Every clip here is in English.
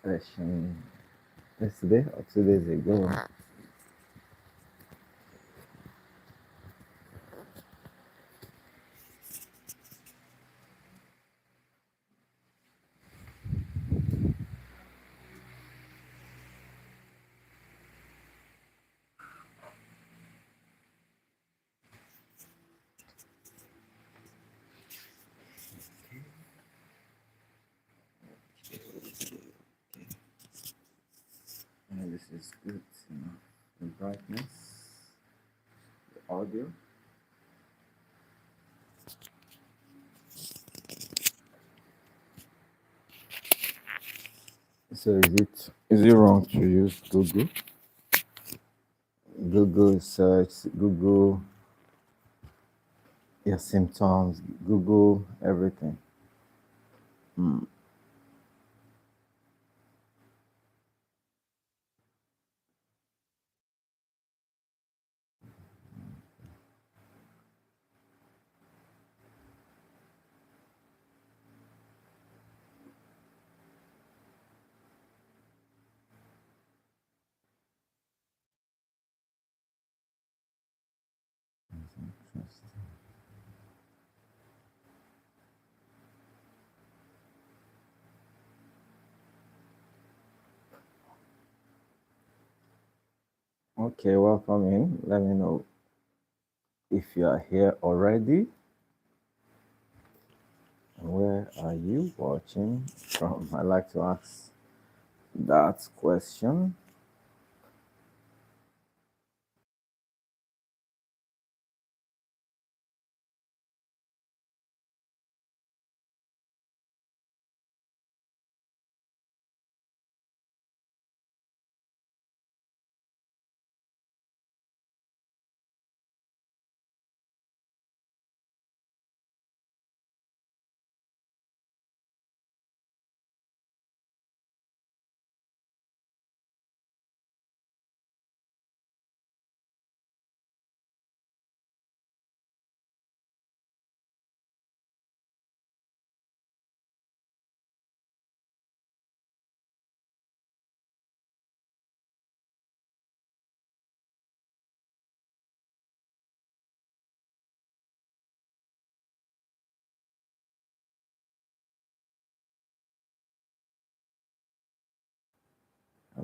session yesterday or 2 days ago. And this is good enough. The brightness, the audio. So is it wrong to use Google? Google search, Google your symptoms, Google everything. Hmm. Interesting. Okay, welcome in. Let me know if you are here already. Where are you watching from? I like to ask that question.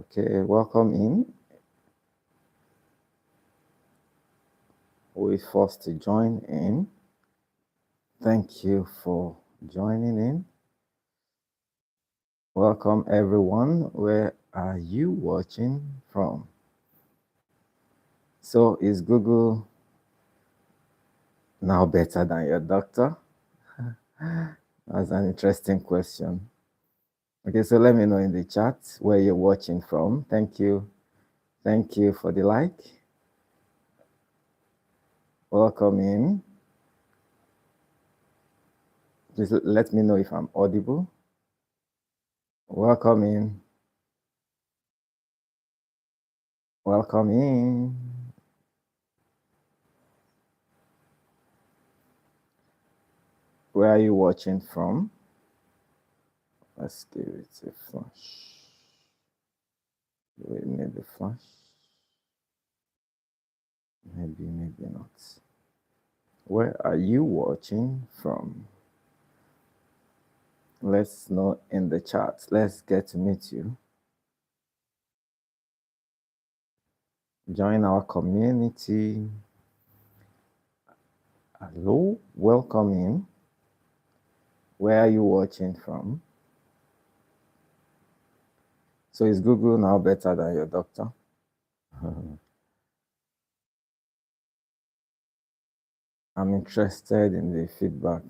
Okay, welcome in. Who is forced to join in? Thank you for joining in. Welcome everyone. Where are you watching from? So, is Google now better than your doctor? That's an interesting question. Okay, so let me know in the chat where you're watching from. Thank you. Thank you for the like. Welcome in. Please let me know if I'm audible. Welcome in. Welcome in. Where are you watching from? Let's give it a flash. We need the flash. Maybe not. Where are you watching from? Let's know in the chat. Let's get to meet you. Join our community. Hello, welcome in. Where are you watching from? So is Google now better than your doctor? I'm interested in the feedback.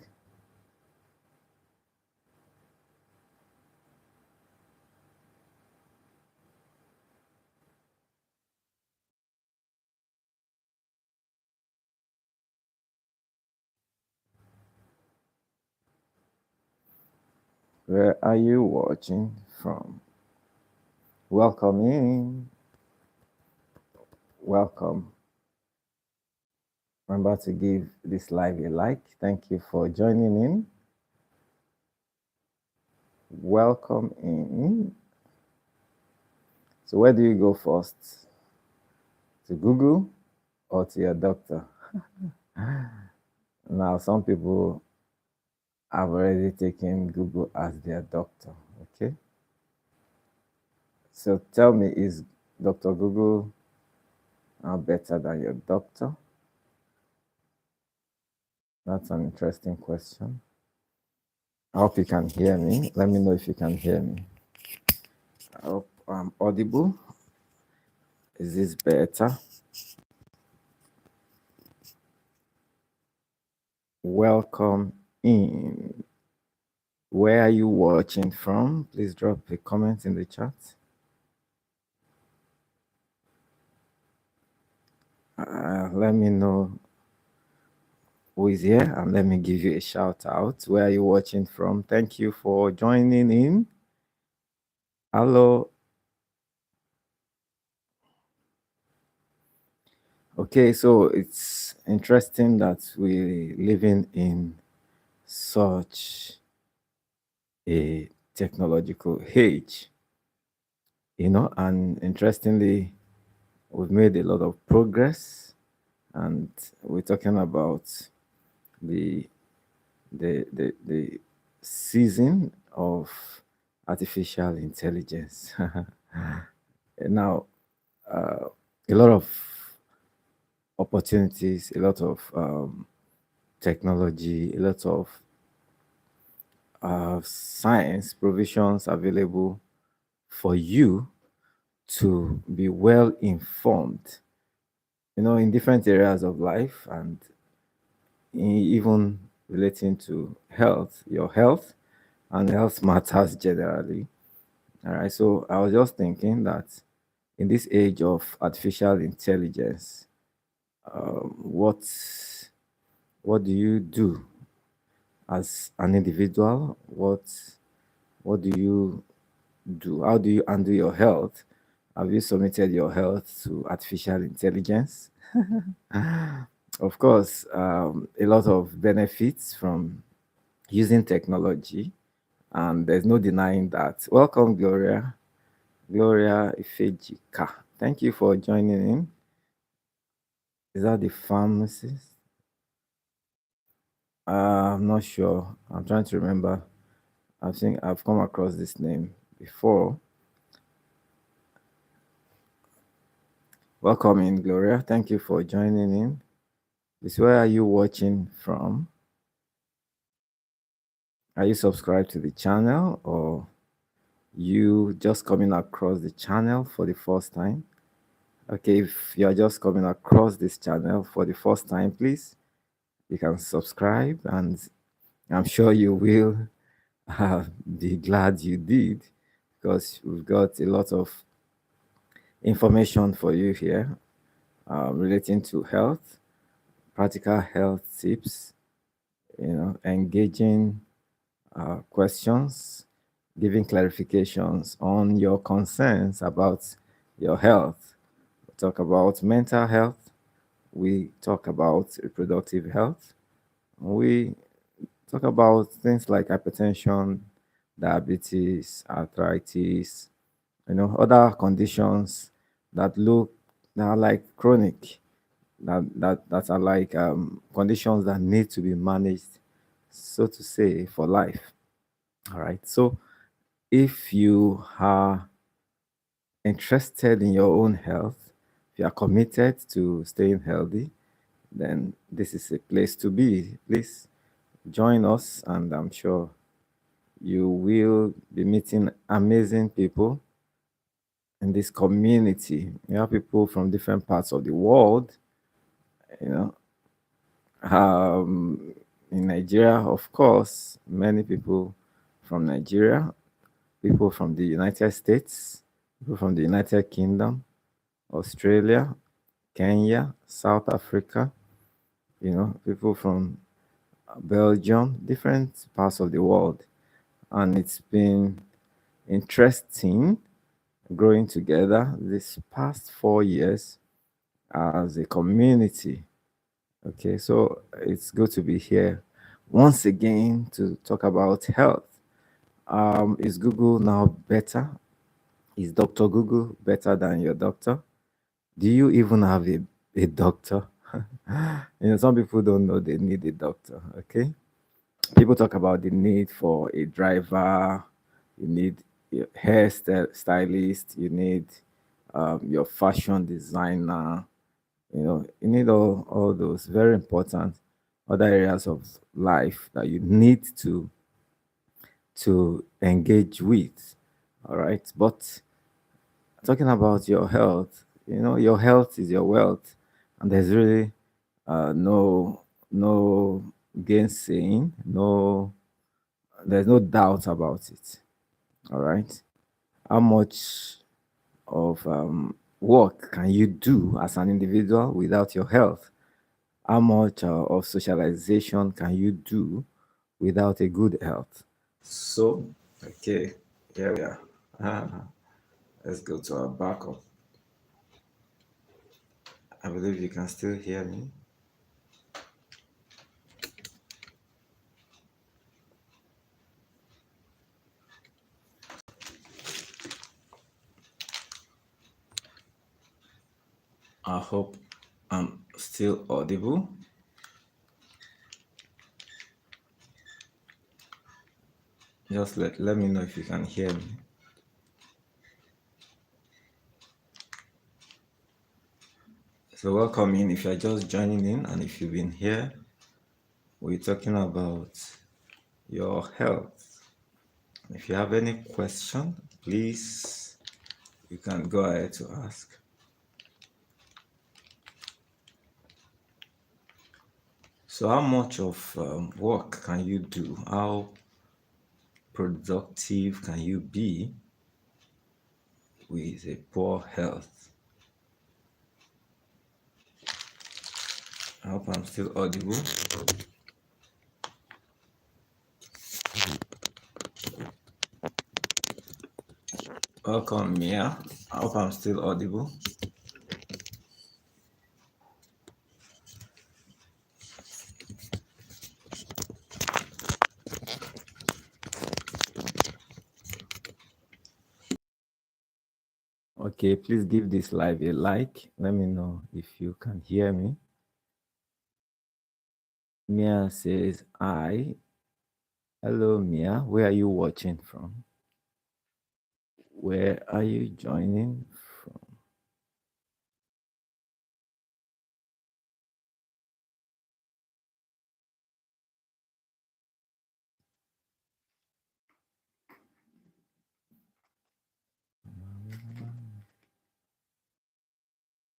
Where are you watching from? Welcome in. Welcome. Remember to give this live a like. Thank you for joining in. Welcome in. So where do you go first? To Google or to your doctor? Now, some people have already taken Google as their doctor. Okay. So tell me, is Dr. Google better than your doctor? That's an interesting question. I hope you can hear me. Let me know if you can hear me. I hope I'm audible. Is this better? Welcome in. Where are you watching from? Please drop a comment in the chat. Let me know who is here and let me give you a shout out. Where are you watching from? Thank you for joining in. Hello. Okay, so it's interesting that we're living in such a technological age, and interestingly, we've made a lot of progress, and we're talking about the the season of artificial intelligence. Now, a lot of opportunities, a lot of technology, a lot of science provisions available for you to be well informed, in different areas of life and even relating to health, your health and health matters generally. All right. So I was just thinking that in this age of artificial intelligence, what do you do as an individual? What do you do? How do you handle your health? Have you submitted your health to artificial intelligence? Of course, a lot of benefits from using technology, and there's no denying that. Welcome, Gloria. Gloria Ifejika. Thank you for joining in. Is that the pharmacist? I'm not sure. I'm trying to remember. I think I've come across this name before. Welcome in, Gloria. Thank you for joining in. This where are you watching from? Are you subscribed to the channel or you just coming across the channel for the first time? Okay, if you're just coming across this channel for the first time, please, you can subscribe and I'm sure you will be glad you did because we've got a lot of information for you here relating to health, practical health tips, engaging questions, giving clarifications on your concerns about your health. We talk about mental health, we talk about reproductive health, we talk about things like hypertension, diabetes, arthritis, other conditions that are like chronic, that are like conditions that need to be managed, so to say, for life. All right. So if you are interested in your own health, if you are committed to staying healthy, then this is a place to be. Please join us, and I'm sure you will be meeting amazing people in this community. We have people from different parts of the world, you know. In Nigeria, of course, many people from Nigeria, people from the United States, people from the United Kingdom, Australia, Kenya, South Africa, people from Belgium, different parts of the world. And it's been interesting growing together this past 4 years as a community. Okay, so it's good to be here once again to talk about health. Is Google now better? Is Dr. Google better than your doctor? Do you even have a doctor? Some people don't know they need a doctor. Okay. People talk about the need for a driver, you need a stylist, you need your fashion designer, you need all those very important other areas of life that you need to engage with. All right. But talking about your health, your health is your wealth, and there's really no gainsaying, there's no doubt about it. All right. How much of work can you do as an individual without your health? How much of socialization can you do without a good health? So, okay, here we are. Let's go to our backup. I believe you can still hear me. I hope I'm still audible. Just let me know if you can hear me. So welcome in if you're just joining in, and if you've been here, we're talking about your health. If you have any question, please you can go ahead to ask. So how much of work can you do? How productive can you be with a poor health? I hope I'm still audible. Welcome, Mia. I hope I'm still audible. Okay, please give this live a like. Let me know if you can hear me. Mia says, "Hi." Hello, Mia. Where are you watching from? Where are you joining from?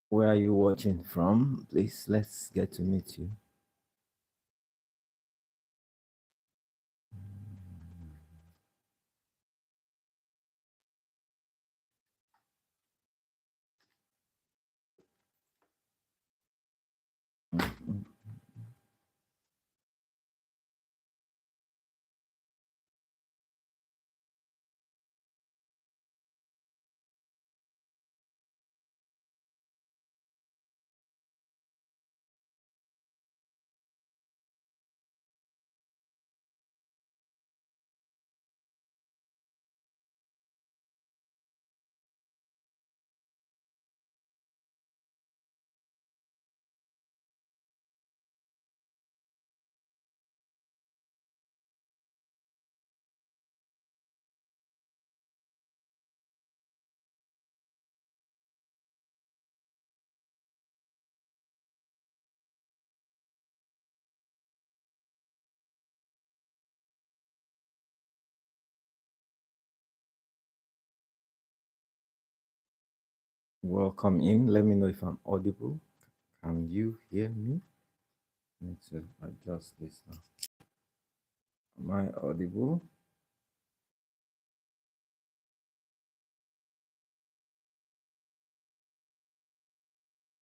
Where are you watching from? Please, let's get to meet you. Welcome in. Let me know if I'm audible. Can you hear me? Need to adjust this now. Am I audible?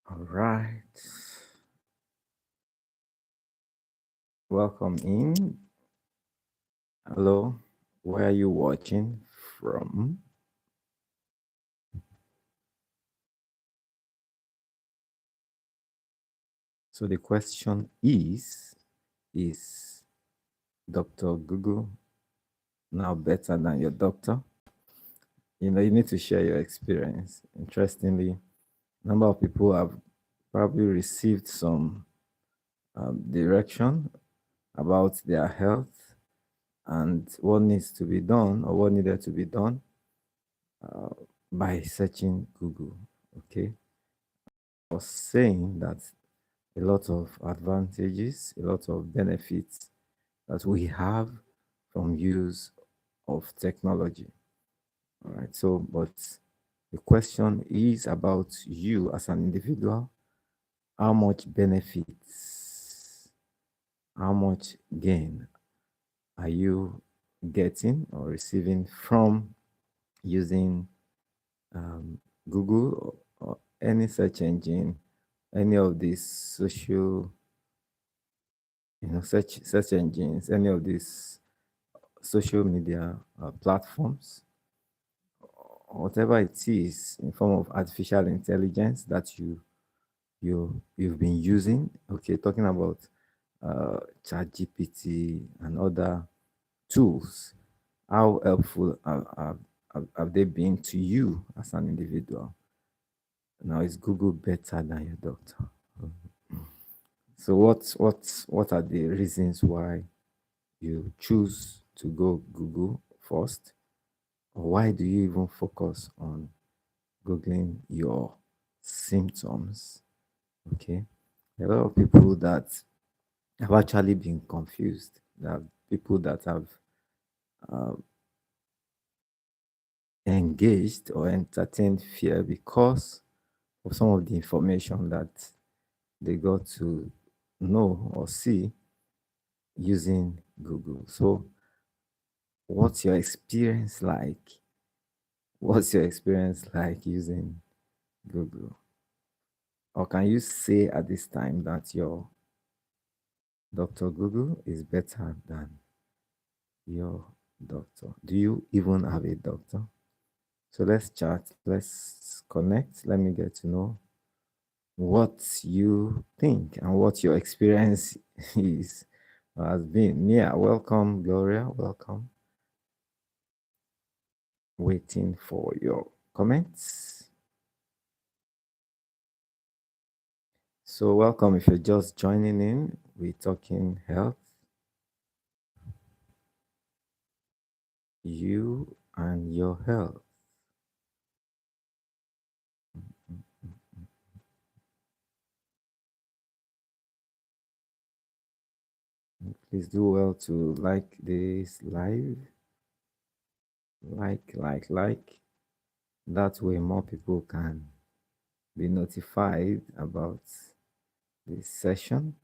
All right. Welcome in. Hello. Where are you watching from? So the question is Dr. Google now better than your doctor? You need to share your experience. Interestingly, number of people have probably received some direction about their health and what needs to be done or what needed to be done uh, by searching Google. Okay, I was saying that a lot of advantages, a lot of benefits that we have from use of technology. All right. So, but the question is about you as an individual. How much benefits, how much gain are you getting or receiving from using Google or any search engine, any of these social, search engines, any of these social media platforms, whatever it is in form of artificial intelligence that you've been using. Okay, talking about ChatGPT and other tools. How helpful have they been to you as an individual? Now, is Google better than your doctor? So, what are the reasons why you choose to go Google first, or why do you even focus on googling your symptoms? Okay, there are a lot of people that have actually been confused. There are people that have uh, engaged or entertained fear because of some of the information that they got to know or see using Google. So, what's your experience like? What's your experience like using Google? Or can you say at this time that your Dr. Google is better than your doctor? Do you even have a doctor? So let's chat, let's connect. Let me get to know what you think and what your experience is has been. Yeah, welcome, Gloria. Welcome. Waiting for your comments. So, welcome if you're just joining in. We're talking health, you and your health. Please do well to like this live. Like. That way, more people can be notified about this session.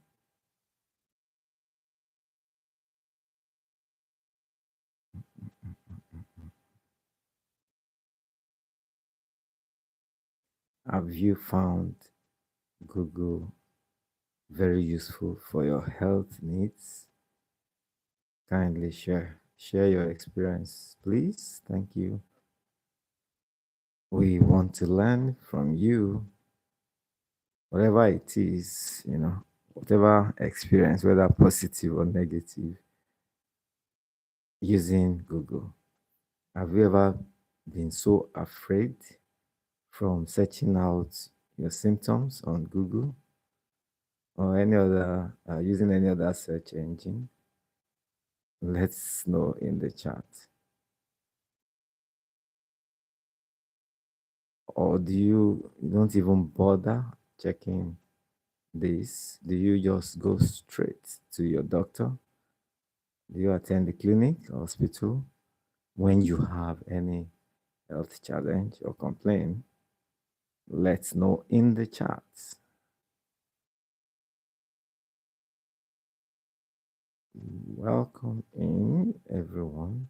Have you found Google very useful for your health needs? Kindly share your experience, please. Thank you. We want to learn from you, whatever it is, whatever experience, whether positive or negative, using Google. Have you ever been so afraid from searching out your symptoms on Google or any other using any other search engine? Let's know in the chat. Or do you don't even bother checking this? Do you just go straight to your doctor? Do you attend the clinic or hospital when you have any health challenge or complaint? Let's know in the chat. Welcome in, everyone.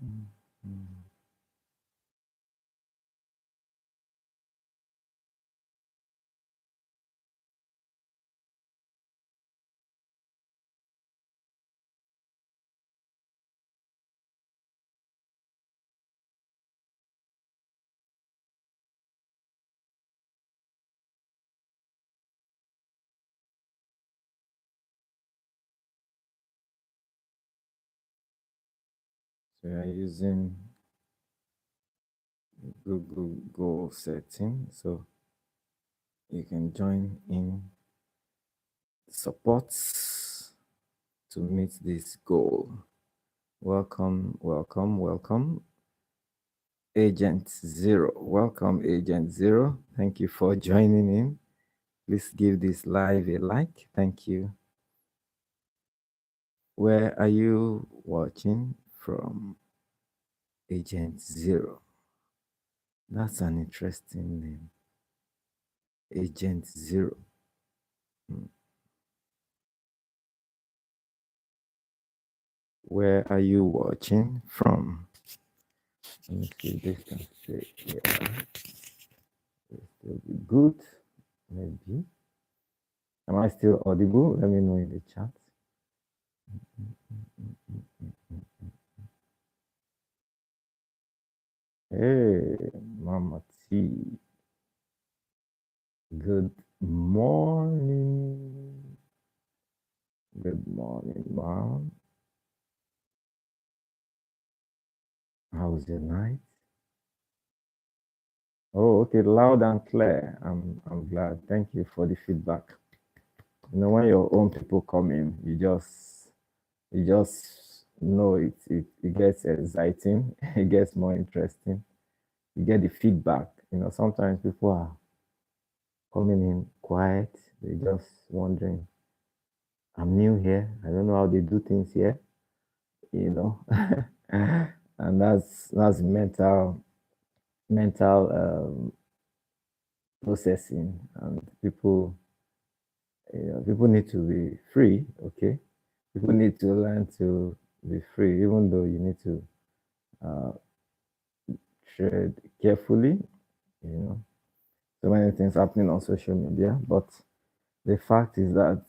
So we are using Google goal setting. So you can join in supports to meet this goal. Welcome, welcome, welcome. Agent Zero. Welcome, Agent Zero. Thank you for joining in. Please give this live a like. Thank you. Where are you watching from? Agent Zero. That's an interesting name. Agent Zero. Where are you watching from? Let me see if this can stay here. Will still be good. Maybe. Am I still audible? Let me know in the chat. Hey, Mama T. Good morning. Good morning, Mom. How was your night? Oh, okay, loud and clear. I'm glad. Thank you for the feedback. You know, when your own people come in, you just know it gets exciting, it gets more interesting. You get the feedback. You know, sometimes people are coming in quiet, they just wondering, I'm new here, I don't know how they do things here, you know. And that's mental processing, and people need to be free. Okay, people need to learn to be free, even though you need to uh, tread carefully. You know, so many things happening on social media, but the fact is that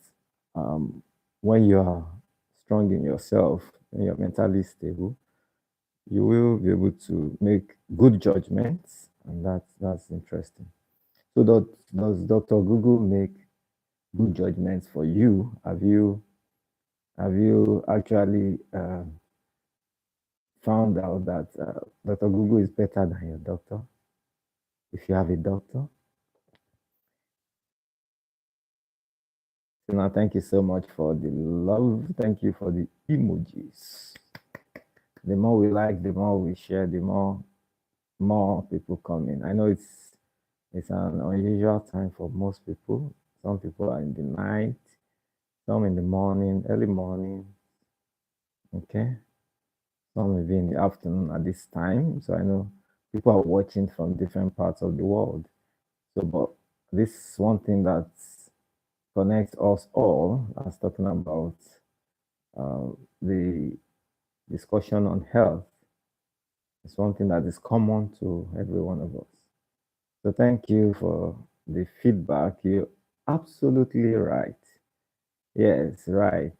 um, when you are strong in yourself and you're mentally stable, you will be able to make good judgments, and that's interesting. So does Dr. Google make good judgments for you? Have you actually found out that Dr. Google is better than your doctor? If you have a doctor. So now, thank you so much for the love. Thank you for the emojis. The more we like, the more we share, the more people come in. I know it's an unusual time for most people. Some people are in the night, some in the morning, early morning. Okay. Some may be in the afternoon at this time. So I know people are watching from different parts of the world. So, but this one thing that connects us all, I was talking about the discussion on health. It's one thing that is common to every one of us. So thank you for the feedback. You're absolutely right. Yes, right.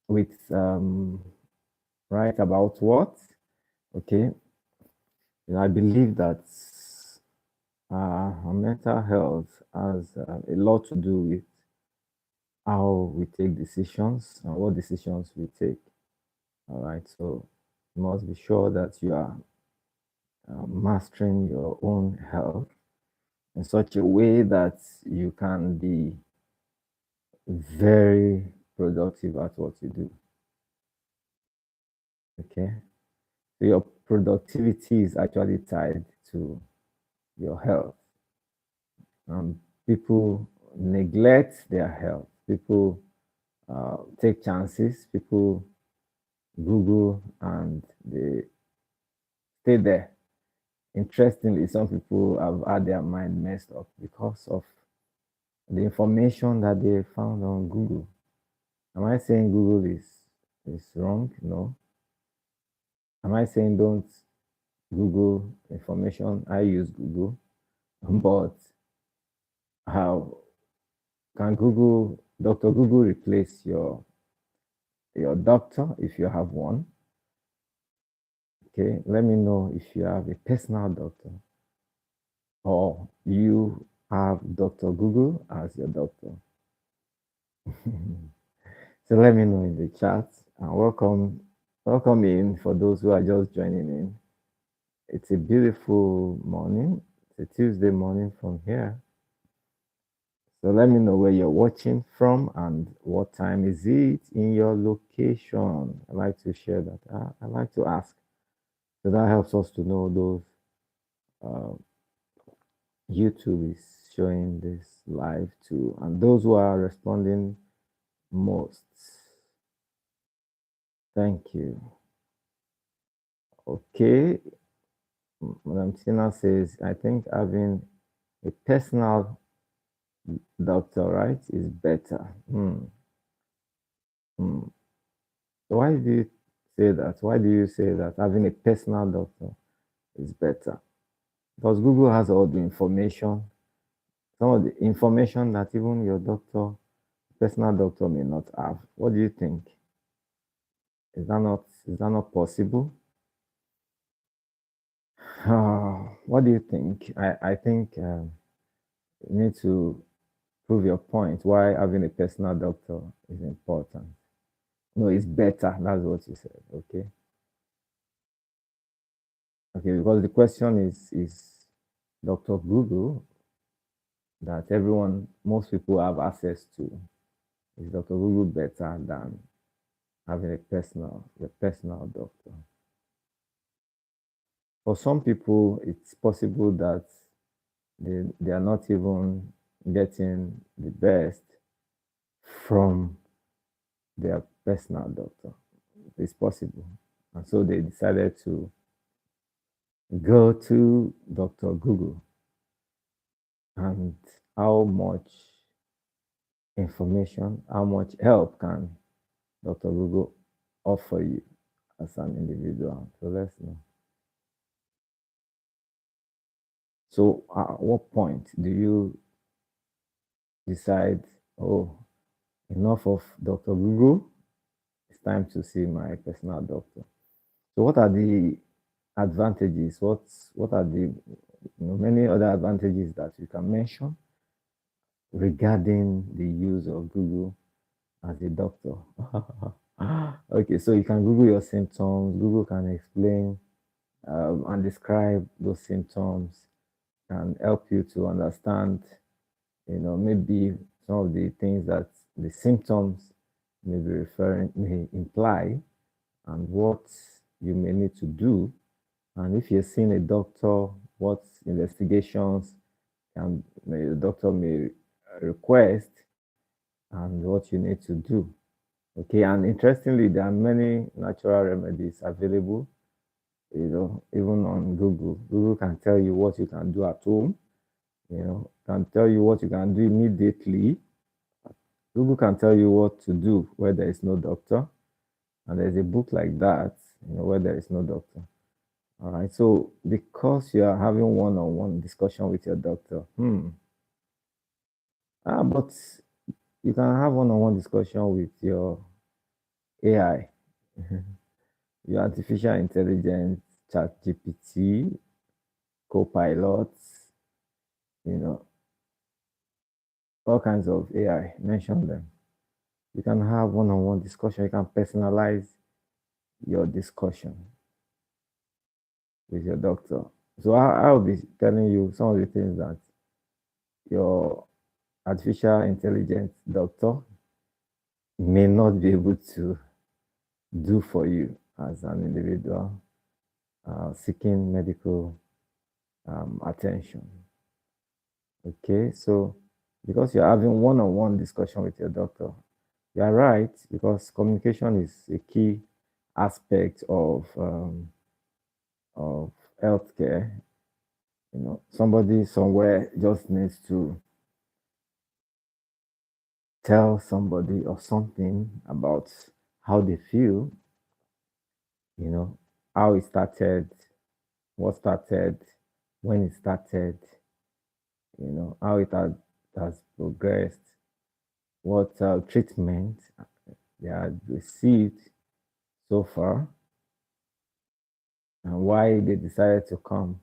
With right about what? Okay. I believe that our mental health has a lot to do with how we take decisions and what decisions we take. All right. So you must be sure that you are mastering your own health in such a way that you can be very productive at what you do. Okay. So your productivity is actually tied to your health. People neglect their health. People take chances. People Google and they stay there. Interestingly, some people have had their mind messed up because of the information that they found on Google. Am I saying Google is wrong? No. Am I saying don't Google information? I use Google, but how can Dr. Google replace your doctor if you have one? Okay, let me know if you have a personal doctor or you have Dr. Google as your doctor. So let me know in the chat and welcome in for those who are just joining in. It's a beautiful morning. It's a Tuesday morning from here. So let me know where you're watching from and what time is it in your location. I like to share that. I like to ask. So that helps us to know those uh, YouTube is showing this live too, and those who are responding most. Thank you. Okay. Madam Tina says, I think having a personal doctor, right, is better. Hmm. Why do you say that? Why do you say that having a personal doctor is better? Because Google has all the information, some of the information that even your personal doctor may not have. What do you think? Is that not possible? What do you think? I think you need to prove your point why having a personal doctor is important. No, it's better. That's what you said. Okay. Okay, because the question is Dr. Google that most people have access to. Is Dr. Google better than having a personal doctor? For some people, it's possible that they are not even getting the best from their personal doctor. It's possible. And so they decided to go to Dr. Google. And how much information, how much help can Dr. Google offer you as an individual? So let's know. So at what point do you decide, oh, enough of Dr. Google, it's time to see my personal doctor? So what are the advantages? What are the many other advantages that you can mention regarding the use of Google as a doctor? Okay, so you can Google your symptoms. Google can explain and describe those symptoms and help you to understand, maybe some of the things that the symptoms may imply, and what you may need to do. And if you're seeing a doctor, what investigations the doctor may request and what you need to do. Okay, and interestingly, there are many natural remedies available, even on Google. Google can tell you what you can do at home, can tell you what you can do immediately. Google can tell you what to do where there is no doctor. And there's a book like that, where there is no doctor. All right. So because you are having one-on-one discussion with your doctor, but you can have one-on-one discussion with your AI, your artificial intelligence, ChatGPT, Copilots, you know, all kinds of AI. Mention them. You can have one-on-one discussion. You can personalize your discussion with your doctor. So I'll be telling you some of the things that your artificial intelligence doctor may not be able to do for you as an individual seeking medical attention. Okay, so because you're having one-on-one discussion with your doctor, you're right, because communication is a key aspect of healthcare. Somebody somewhere just needs to tell somebody or something about how they feel, how it started, what started, when it started, how it has progressed, what treatment they had received so far, and why they decided to come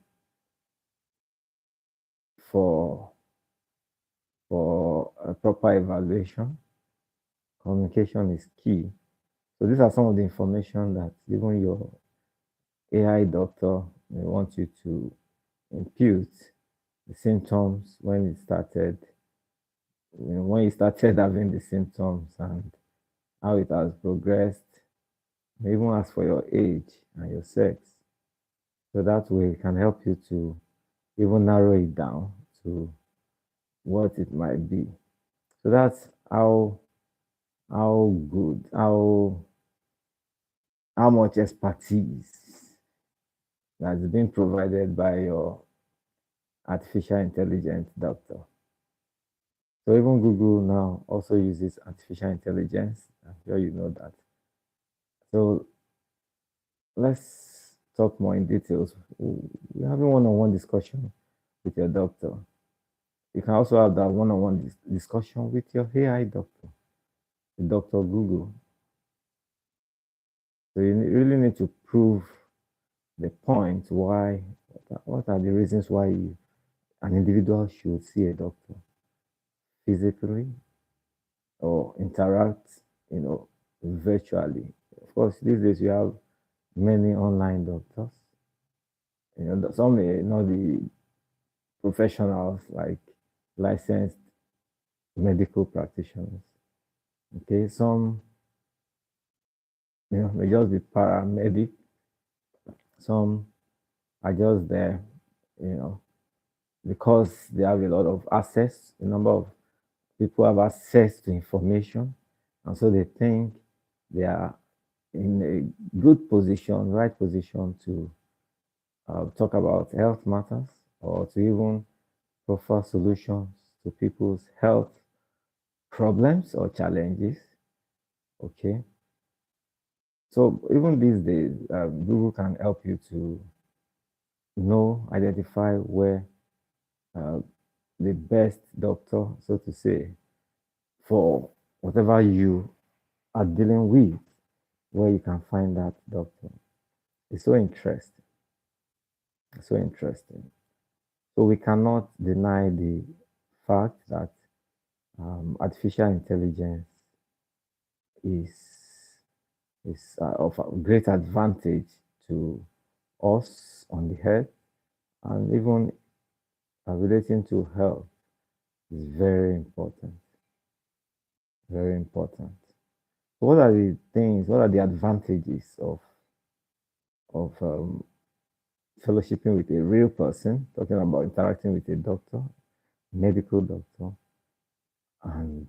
for a proper evaluation. Communication is key. So these are some of the information that even your AI doctor may want you to impute the symptoms when it started, when you started having the symptoms and how it has progressed, even ask for your age and your sex. So that way it can help you to even narrow it down to what it might be. So that's how good, how much expertise that's been provided by your artificial intelligence doctor. So even Google now also uses artificial intelligence. I'm sure you know that. So let's talk more in details. We're having one-on-one discussion with your doctor. You can also have that one-on-one discussion with your AI doctor, the Dr. Google. So you really need to prove the point why, what are the reasons why an individual should see a doctor physically or interact, virtually. Of course, these days you have many online doctors. Some may not be professionals like licensed medical practitioners. Okay, some may just be paramedic. Some are just there, because they have a lot of access. A number of people have access to information, and so they think they are in a good position, right position to talk about health matters or to even offer solutions to people's health problems or challenges. Okay. So even these days, Google can help you to identify where uh, the best doctor, so to say, for whatever you are dealing with, where you can find that doctor. It's so interesting. So interesting. So we cannot deny the fact that artificial intelligence is of a great advantage to us on the earth, and even relating to health is very important. Very important. So what are the things? What are the advantages of fellowshipping with a real person? Talking about interacting with a doctor, medical doctor, and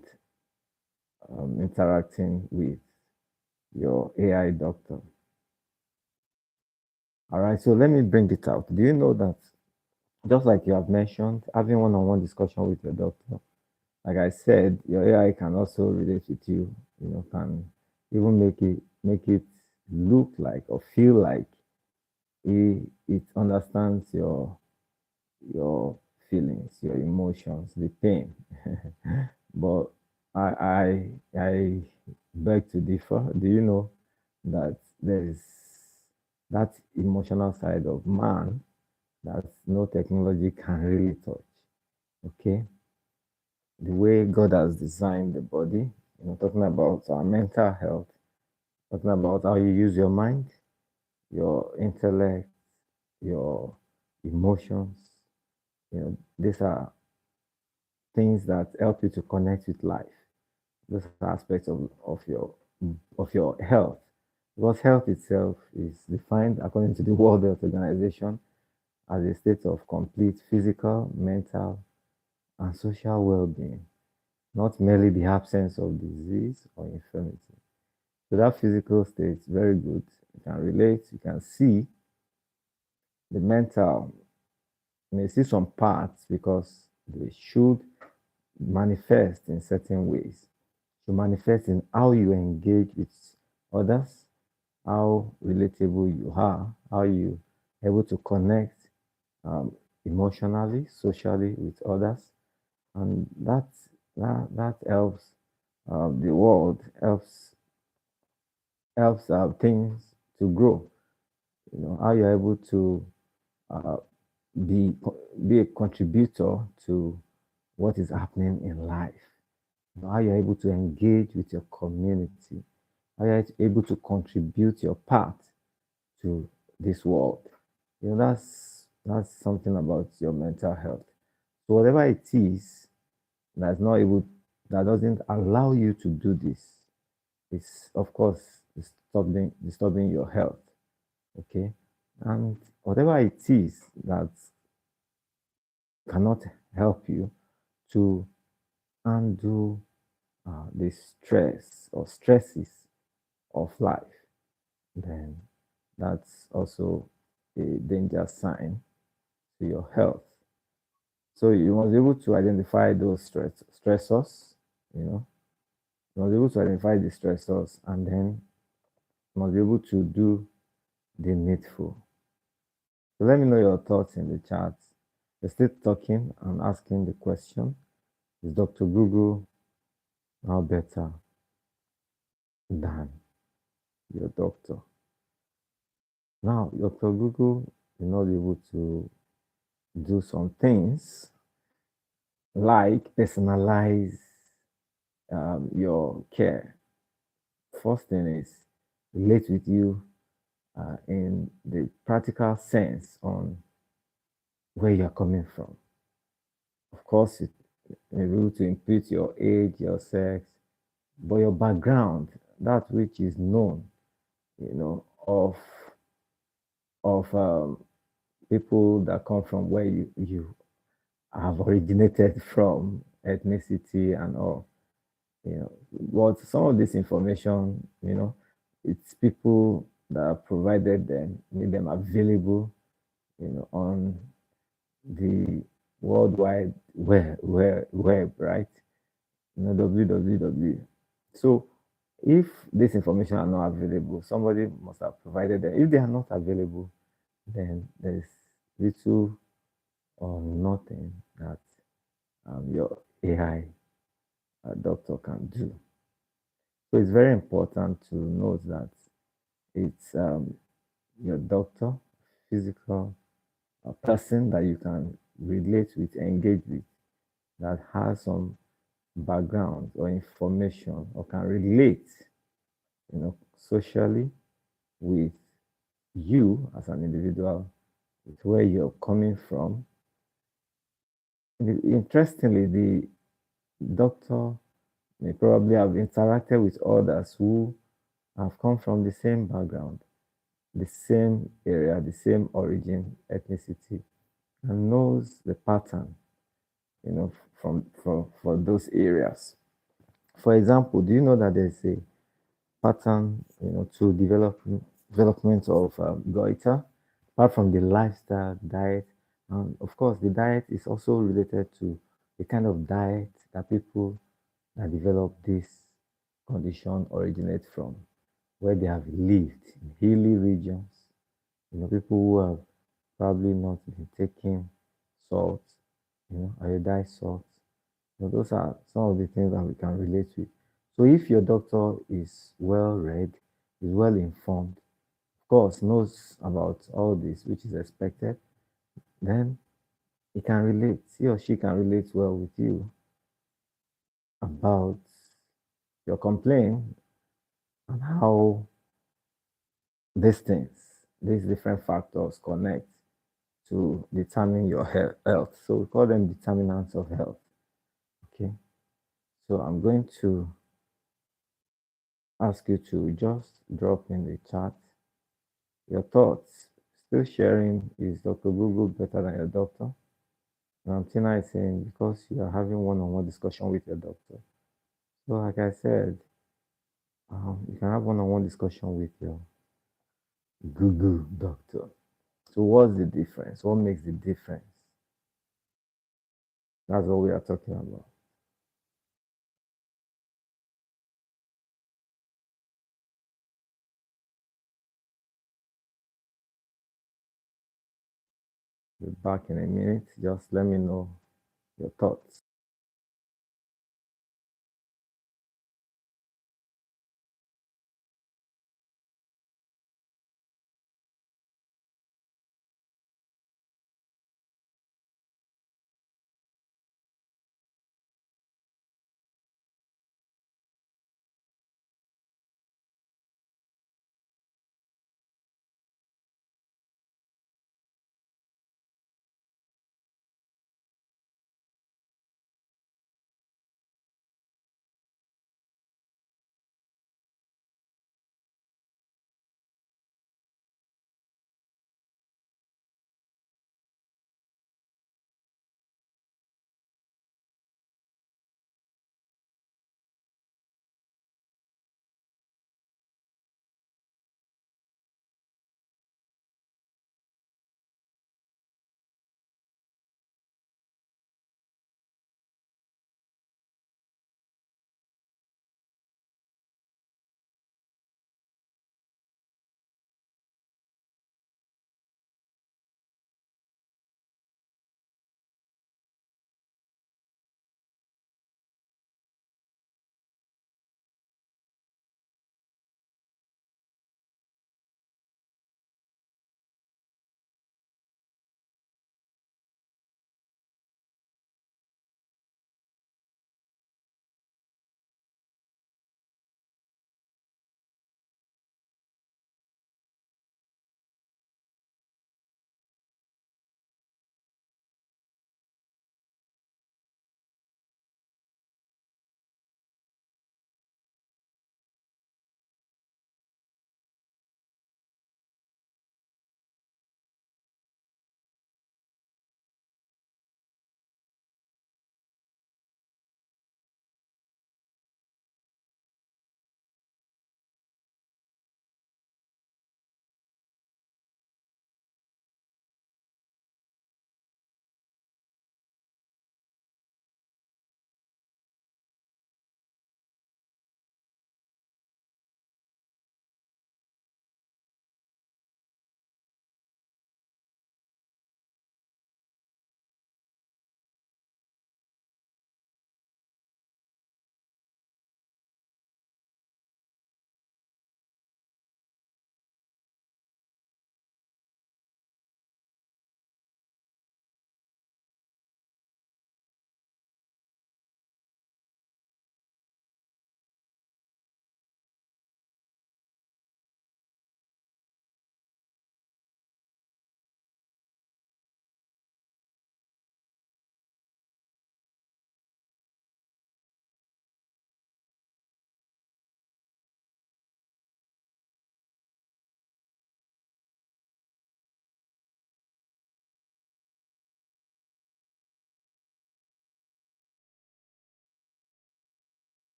interacting with your AI doctor. All right, so let me bring it out. Do you know that just like you have mentioned, having one-on-one discussion with your doctor, like I said, your AI can also relate with you, can even make it look like or feel like it understands your feelings, your emotions, the pain. But I beg to differ. Do you know that there is that emotional side of man that no technology can really touch? Okay, the way God has designed the body, talking about our mental health, talking about how you use your mind, your intellect, your emotions. These are things that help you to connect with life. Those are aspects of your health. Because health itself is defined according to the World Health Organization as a state of complete physical, mental, and social well-being, not merely the absence of disease or infirmity. So that physical state is very good. You can relate, you can see the mental. You may see some parts because they should manifest in certain ways. To manifest in how you engage with others, how relatable you are, how you able to connect um, emotionally, socially with others, and that helps the world, helps things to grow. You know how you're able to uh, be be a contributor to what is happening in life. You know, how you're able to engage with your community, how you're able to contribute your part to this world. You know, that's something about your mental health. So whatever it is that's not able that doesn't allow you to do this is of course disturbing your health. Okay. And whatever it is that cannot help you to undo the stress or stresses of life, then that's also a danger sign to your health. So you must be able to identify those stressors, you know, you must be able to identify the stressors and then you must be able to do the needful. So let me know your thoughts in the chat. You're still talking and asking the question, is Dr. Google now better than your doctor? Now, Dr. Google will not be able to do some things like personalize your care. First thing is relate with you in the practical sense on where you're coming from. Of course, it may be able to input your age, your sex, but your background, that which is known, you know, of people that come from where you have originated from, ethnicity and all, you know. But some of this information, you know, it's people that provided them, made them available, you know, on the world wide web, right? You know, www. So if this information are not available, somebody must have provided them. If they are not available, then there's little or nothing that your AI doctor can do. So it's very important to note that it's your doctor, physical person that you can relate with, engage with, that has some background or information or can relate, you know, socially with you as an individual, with where you're coming from. Interestingly, the doctor may probably have interacted with others who have come from the same background, the same area, the same origin, ethnicity, and knows the pattern, you know, from for those areas. For example, do you know that there's a pattern, you know, to development of goiter, apart from the lifestyle, diet, and of course, the diet is also related to the kind of diet that people that develop this condition originate from, where they have lived in hilly regions. You know, people who have probably not been taking salt, you know, iodized salt. You know, those are some of the things that we can relate with. So if your doctor is well read, is well informed, of course, knows about all this, which is expected, then he can relate, he or she can relate well with you about your complaint and how these things, these different factors connect to determine your health. So we call them determinants of health. Okay. So I'm going to ask you to just drop in the chat your thoughts. Still sharing, is Dr. Google better than your doctor? And Tina is saying, because you are having one-on-one discussion with your doctor. So like I said, you can have one-on-one discussion with your Google doctor. So what's the difference? What makes the difference? That's what we are talking about. Be back in a minute. Just let me know your thoughts.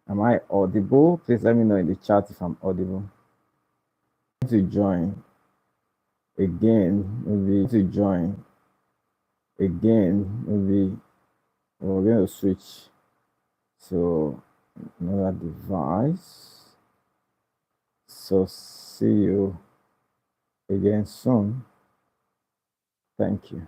Am I audible? Please let me know in the chat if I'm audible. To join again, maybe to join again, maybe we're going to switch to another device. So see you again soon. Thank you.